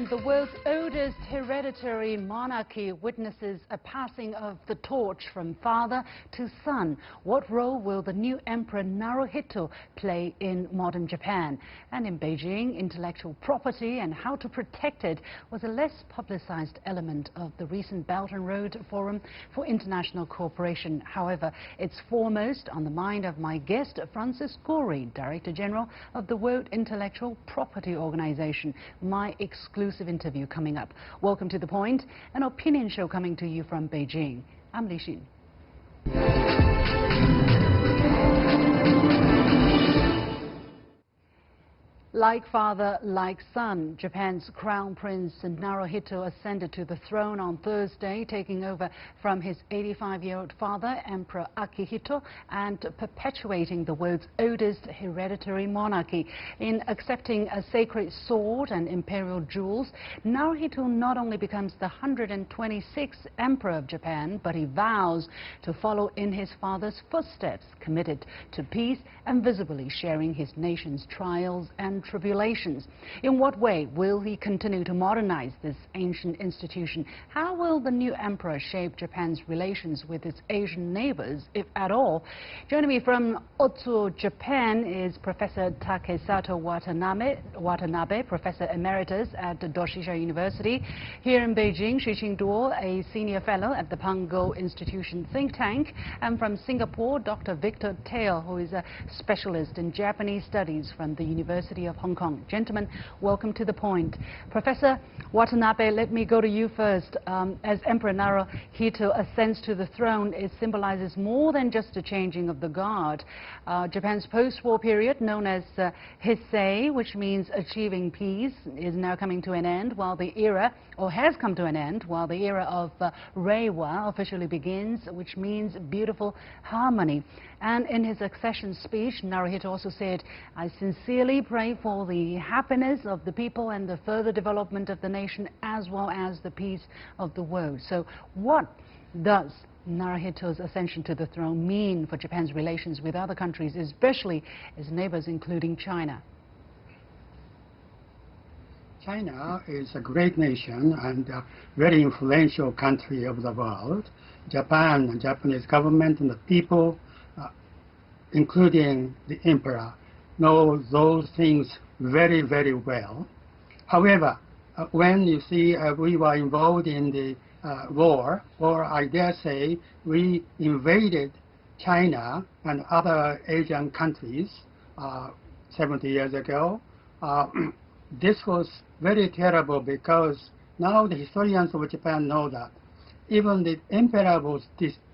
The world's oldest hereditary monarchy witnesses a passing of the torch from father to son. What role will the new Emperor Naruhito play in modern Japan? And in Beijing, intellectual property and how to protect it was a less publicized element of the recent Belt and Road Forum for International Cooperation. However, it's foremost on the mind of my guest, Francis Gori, Director General of the World Intellectual Property Organization. My exclusive interview coming up. Welcome to The Point, an opinion show coming to you from Beijing. I'm Li Xin. Like father, like son, Japan's Crown Prince Naruhito ascended to the throne on Thursday, taking over from his 85-year-old father, Emperor Akihito, and perpetuating the world's oldest hereditary monarchy. In accepting a sacred sword and imperial jewels, Naruhito not only becomes the 126th Emperor of Japan, but he vows to follow in his father's footsteps, committed to peace and visibly sharing his nation's trials and tribulations. In what way will he continue to modernize this ancient institution? How will the new emperor shape Japan's relations with its Asian neighbors, if at all? Joining me from Otsu, Japan is Professor Takesato Watanabe, Professor Emeritus at Doshisha University. Here in Beijing, Qinduo, a senior fellow at the Pangoal Institution think tank. And from Singapore, Dr. Victor Tail, who is a specialist in Japanese studies from the University of Hong Kong. Gentlemen, welcome to The Point. Professor Watanabe, let me go to you first. As Emperor Naruhito ascends to the throne, it symbolizes more than just a changing of the guard. Japan's post-war period, known as Heisei, which means achieving peace, is now coming to an end, while the era, or has come to an end, while the era of Reiwa officially begins, which means beautiful harmony. And in his accession speech, Naruhito also said, "I sincerely pray for the happiness of the people and the further development of the nation, as well as the peace of the world." So what does Naruhito's ascension to the throne mean for Japan's relations with other countries, especially its neighbors, including China? China is a great nation and a very influential country of the world. Japan, the Japanese government and the people, including the emperor, know those things very, very well. However, when you see we were involved in the war, or I dare say we invaded China and other Asian countries 70 years ago, this was very terrible because now the historians of Japan know that even the emperor was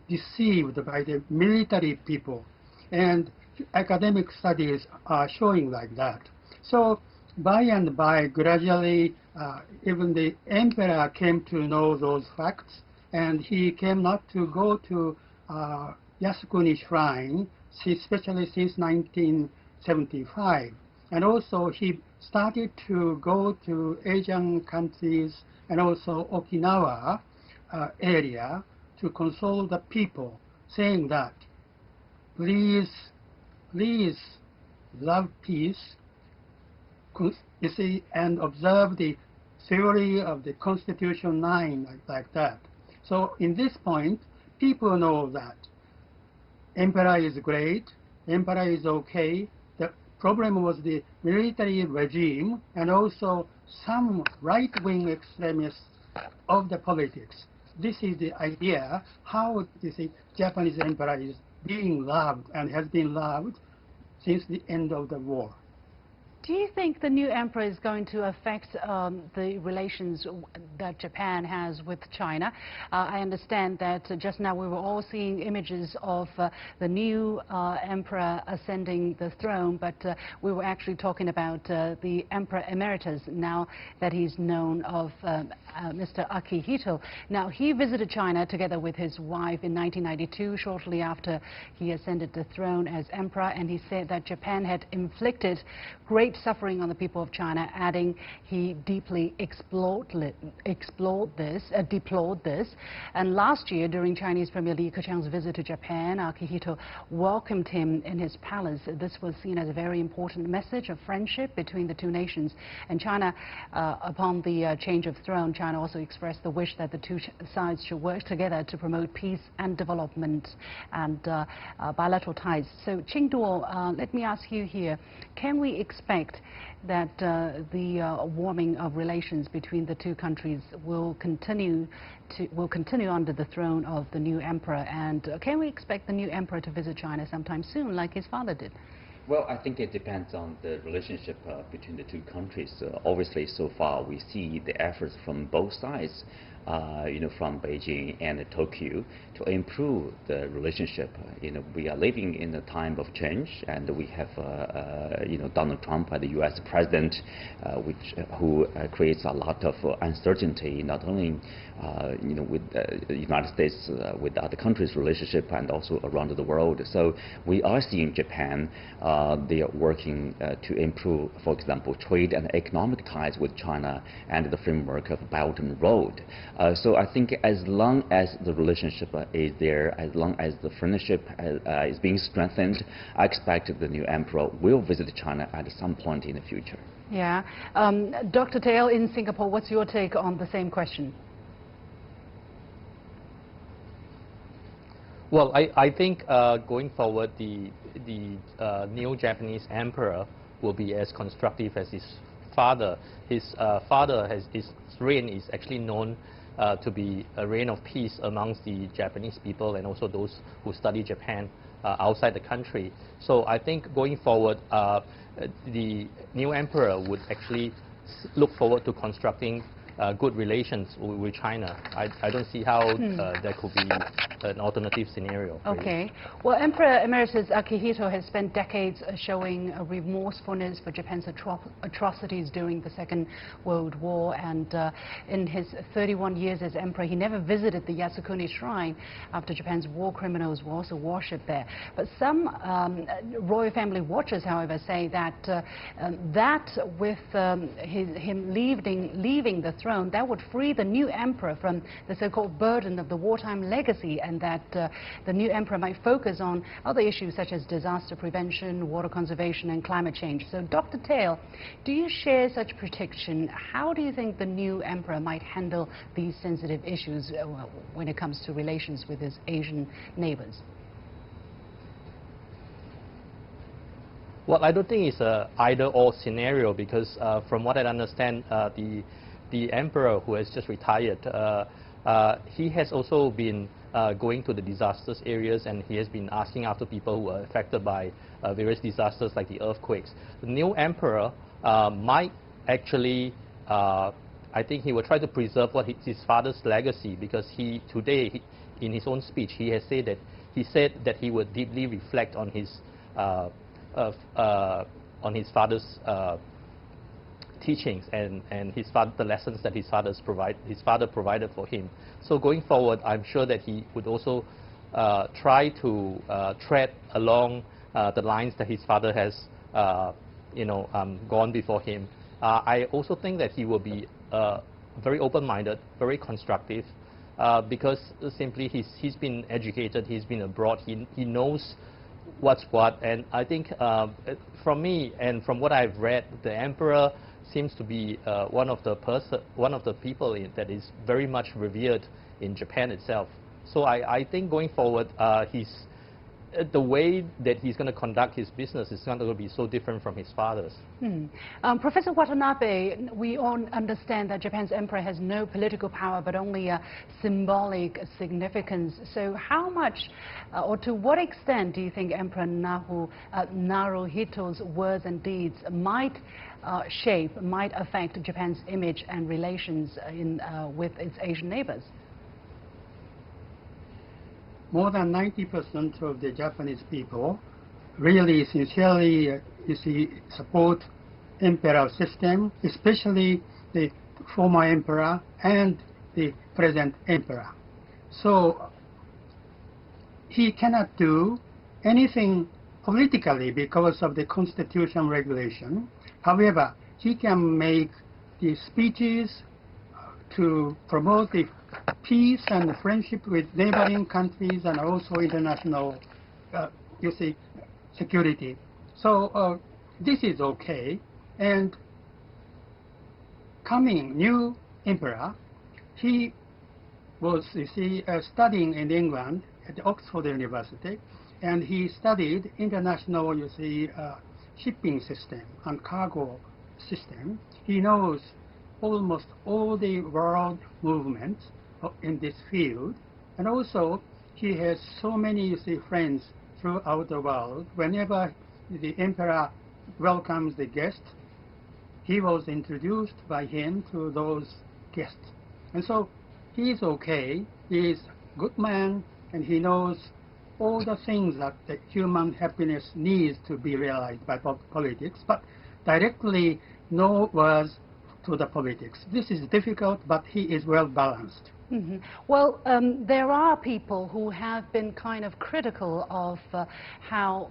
deceived by the military people, and academic studies are showing like that. So by and by, gradually, even the emperor came to know those facts, and he came not to go to Yasukuni Shrine, especially since 1975. And also he started to go to Asian countries and also Okinawa area to console the people, saying that please love peace, you see, and observe the theory of the Constitution 9, like that. So in this point, people know that emperor is great, emperor is okay. The problem was the military regime and also some right-wing extremists of the politics. This is the idea how the Japanese emperor is being loved and has been loved since the end of the war. Do you think the new emperor is going to affect the relations that Japan has with China? I understand that just now we were all seeing images of the new emperor ascending the throne, but we were actually talking about the Emperor Emeritus, now that he's known of Mr. Akihito. Now, he visited China together with his wife in 1992, shortly after he ascended the throne as emperor, and he said that Japan had inflicted great suffering on the people of China, adding he deeply deplored this. And last year, during Chinese Premier Li Keqiang's visit to Japan, Akihito welcomed him in his palace. This was seen as a very important message of friendship between the two nations. And China, upon the change of throne, China also expressed the wish that the two sides should work together to promote peace and development and bilateral ties. So, Qinduo, let me ask you here, can we expect that the warming of relations between the two countries will continue under the throne of the new emperor? And can we expect the new emperor to visit China sometime soon, like his father did? Well, I think it depends on the relationship between the two countries. Obviously, so far we see the efforts from both sides, from Beijing and Tokyo, to improve the relationship. We are living in a time of change, and we have, Donald Trump, the U.S. president, who creates a lot of uncertainty, not only, with the United States, with other countries' relationship, and also around the world. So we are seeing Japan. They are working to improve, for example, trade and economic ties with China and the framework of Belt and Road. So I think as long as the relationship is there, as long as the friendship is being strengthened, I expect the new emperor will visit China at some point in the future. Yeah. Dr. Tail in Singapore, what's your take on the same question? Well, I think going forward, the new Japanese emperor will be as constructive as his father. His his reign is actually known to be a reign of peace amongst the Japanese people and also those who study Japan outside the country. So I think going forward, the new emperor would actually look forward to constructing good relations with China. I don't see how there could be an alternative scenario. Okay. Really. Well, Emperor Emeritus Akihito has spent decades showing remorsefulness for Japan's atrocities during the Second World War, and in his 31 years as emperor, he never visited the Yasukuni Shrine after Japan's war criminals were also worshipped there. But some royal family watchers, however, say that with him leaving the throne, that would free the new emperor from the so-called burden of the wartime legacy, and that the new emperor might focus on other issues such as disaster prevention, water conservation, and climate change. So, Dr. Tail, do you share such prediction? How do you think the new emperor might handle these sensitive issues when it comes to relations with his Asian neighbors? Well, I don't think it's a either-or scenario, because from what I understand, the emperor who has just retired, he has also been going to the disasters areas, and he has been asking after people who are affected by various disasters like the earthquakes. The new emperor might actually, I think he will try to preserve his father's legacy, because today, in his own speech, he said that he would deeply reflect on his father's teachings and the lessons that his father provided for him. So going forward, I'm sure that he would also try to tread along the lines that his father has gone before him. I also think that he will be very open-minded, very constructive, because simply he's been educated, he's been abroad, he knows what's what. And I think from me and from what I've read, the emperor seems to be one of the people that is very much revered in Japan itself. So I think going forward, the way that he's going to conduct his business is not going to be so different from his father's. Professor Watanabe, we all understand that Japan's emperor has no political power but only a symbolic significance. So how much or to what extent do you think Emperor Naruhito's words and deeds might affect Japan's image and relations with its Asian neighbors? More than 90% of the Japanese people really sincerely support emperor system, especially the former emperor and the present emperor. So he cannot do anything politically because of the constitution regulation. However, he can make the speeches to promote the peace and friendship with neighboring countries and also international, security. So this is okay. And coming new emperor, he was, studying in England at Oxford University, and he studied international, shipping system and cargo system. He knows almost all the world movements in this field, and also he has so many, friends throughout the world. Whenever the emperor welcomes the guests, he was introduced by him to those guests. And so he is okay, he is a good man, and he knows all the things that the human happiness needs to be realized by politics, but directly no words to the politics. This is difficult, but he is well balanced. Mm-hmm. Well, there are people who have been kind of critical of how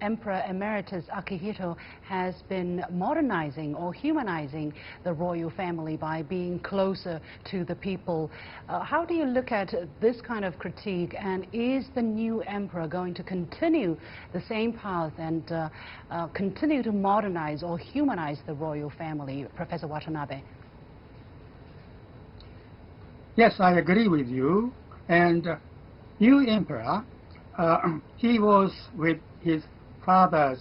Emperor Emeritus Akihito has been modernizing or humanizing the royal family by being closer to the people. How do you look at this kind of critique, and is the new emperor going to continue the same path and continue to modernize or humanize the royal family, Professor Watanabe? Yes, I agree with you. And new emperor, he was with his fathers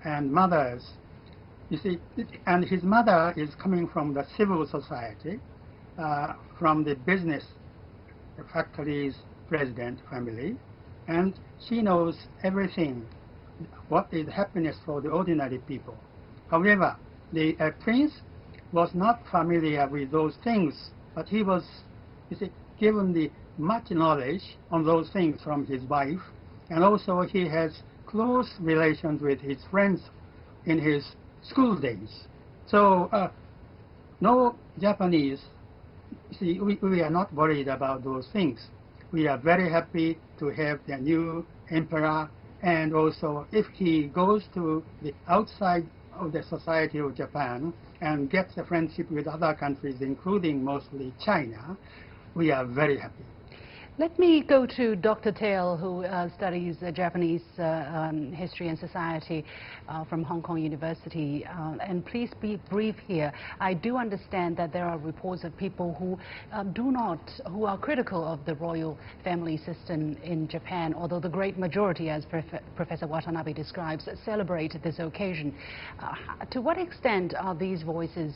and mothers. You see, and his mother is coming from the civil society, from the business factories president family, and she knows everything, what is happiness for the ordinary people. However, the prince was not familiar with those things, but he was, given the much knowledge on those things from his wife, and also he has close relations with his friends in his school days. So no Japanese, we are not worried about those things. We are very happy to have the new emperor, and also if he goes to the outside of the society of Japan and gets a friendship with other countries, including mostly China, we are very happy. Let me go to Dr. Tail, who studies Japanese history and society from Hong Kong University. And please be brief here. I do understand that there are reports of people who who are critical of the royal family system in Japan, although the great majority, as Professor Watanabe describes, celebrate this occasion. To what extent are these voices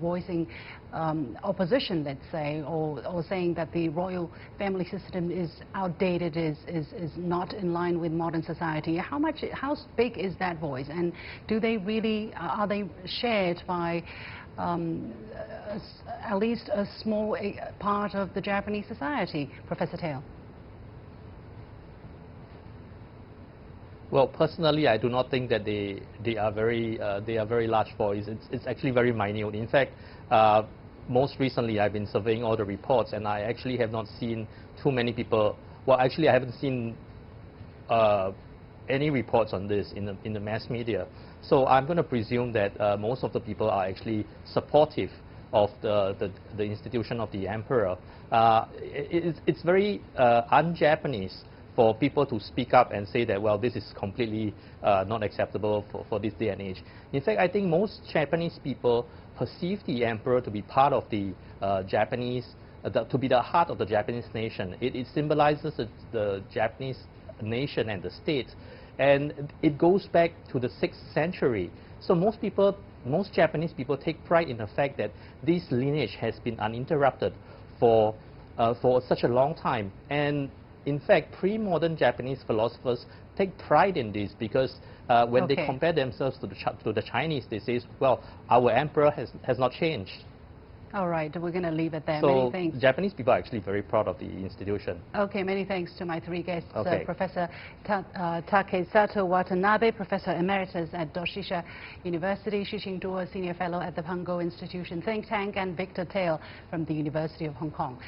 voicing opposition, let's say, or saying that the royal family system is outdated, is not in line with modern society? How big is that voice, and do they really, are they shared by at least a small part of the Japanese society, Professor Tail? Well, personally, I do not think that they are very large voice. It's actually very minute. In fact, most recently, I've been surveying all the reports, and I actually have not seen too many people. Well, actually, I haven't seen any reports on this in the mass media. So I'm going to presume that most of the people are actually supportive of the institution of the emperor. It's very un-Japanese for people to speak up and say that, well, this is completely not acceptable for this day and age. In fact, I think most Japanese people perceive the emperor to be part of the Japanese, to be the heart of the Japanese nation. It symbolizes the Japanese nation and the state, and it goes back to the 6th century. So most Japanese people take pride in the fact that this lineage has been uninterrupted for such a long time. And in fact, pre-modern Japanese philosophers take pride in this, because when they compare themselves to the Chinese, they say, well, our emperor has not changed. All right, we're going to leave it there. So many thanks. Japanese people are actually very proud of the institution. Okay, many thanks to my three guests. Okay. Professor Takesato Watanabe, Professor Emeritus at Doshisha University, Qinduo Senior Fellow at the Pangoal Institution think tank, and Victor Tail from the University of Hong Kong.